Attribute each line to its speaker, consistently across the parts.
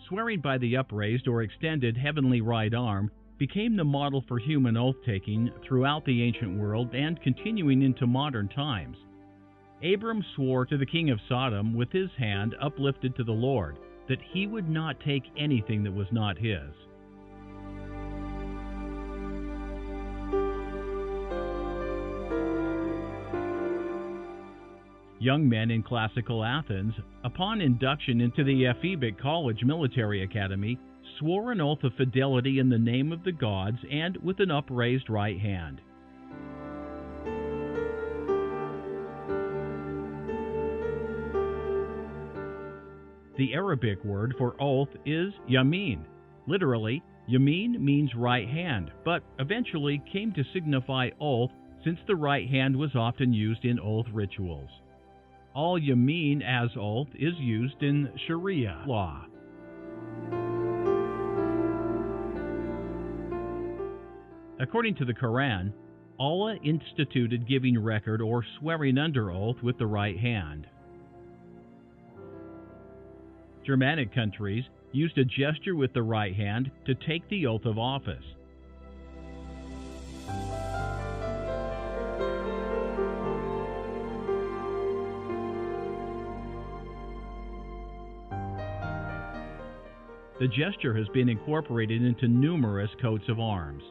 Speaker 1: Swearing by the upraised or extended heavenly right arm became the model for human oath-taking throughout the ancient world and continuing into modern times. Abram swore to the king of Sodom with his hand uplifted to the Lord that he would not take anything that was not his. Young men in classical Athens, upon induction into the Ephebic College Military Academy, swore an oath of fidelity in the name of the gods and with an upraised right hand. The Arabic word for oath is yamin. Literally, yamin means right hand, but eventually came to signify oath since the right hand was often used in oath rituals. All yamin as oath is used in Sharia law. According to the Quran, Allah instituted giving record or swearing under oath with the right hand. Germanic countries used a gesture with the right hand to take the oath of office. The gesture has been incorporated into numerous coats of arms.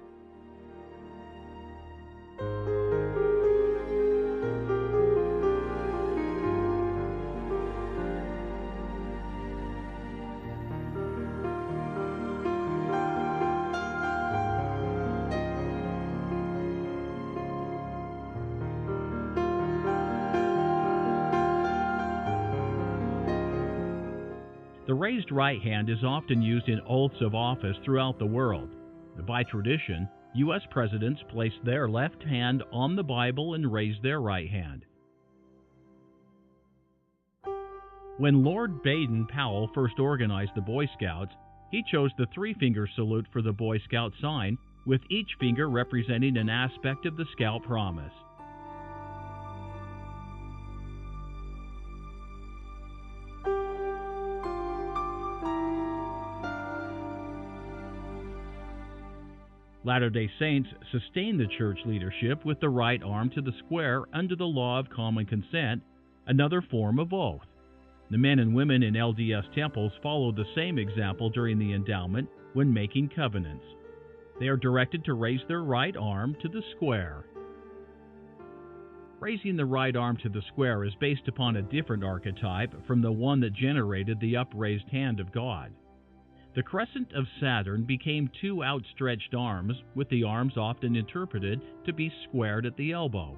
Speaker 1: The raised right hand is often used in oaths of office throughout the world. By tradition, U.S. presidents place their left hand on the Bible and raise their right hand. When Lord Baden-Powell first organized the Boy Scouts, he chose the three-finger salute for the Boy Scout sign, with each finger representing an aspect of the Scout promise. Latter-day Saints sustain the church leadership with the right arm to the square under the law of common consent, another form of oath. The men and women in LDS temples follow the same example during the endowment when making covenants. They are directed to raise their right arm to the square. Raising the right arm to the square is based upon a different archetype from the one that generated the upraised hand of God. The crescent of Saturn became two outstretched arms, with the arms often interpreted to be squared at the elbow.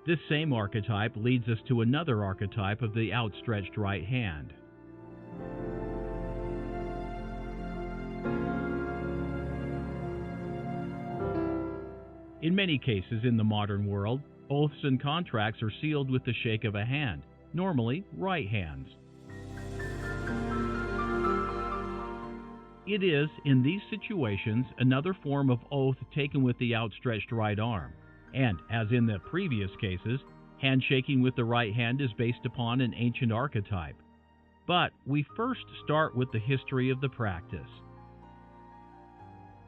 Speaker 1: This same archetype leads us to another archetype of the outstretched right hand. In many cases in the modern world, oaths and contracts are sealed with the shake of a hand, normally right hands. It is, in these situations, another form of oath taken with the outstretched right arm, and, as in the previous cases, handshaking with the right hand is based upon an ancient archetype. But we first start with the history of the practice.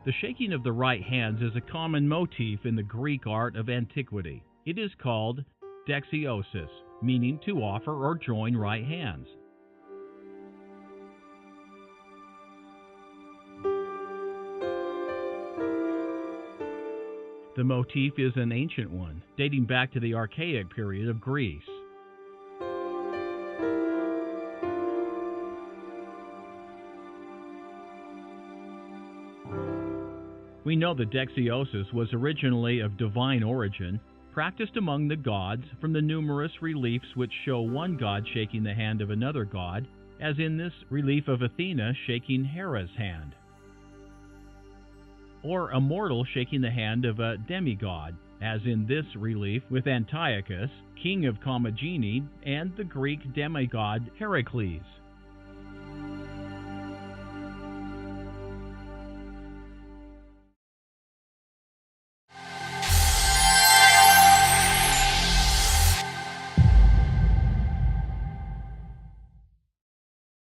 Speaker 1: The shaking of the right hands is a common motif in the Greek art of antiquity. It is called Dexiosis, meaning to offer or join right hands. The motif is an ancient one, dating back to the archaic period of Greece. We know that Dexiosis was originally of divine origin, practiced among the gods from the numerous reliefs which show one god shaking the hand of another god, as in this relief of Athena shaking Hera's hand, or a mortal shaking the hand of a demigod, as in this relief with Antiochus, king of Commagene, and the Greek demigod Heracles.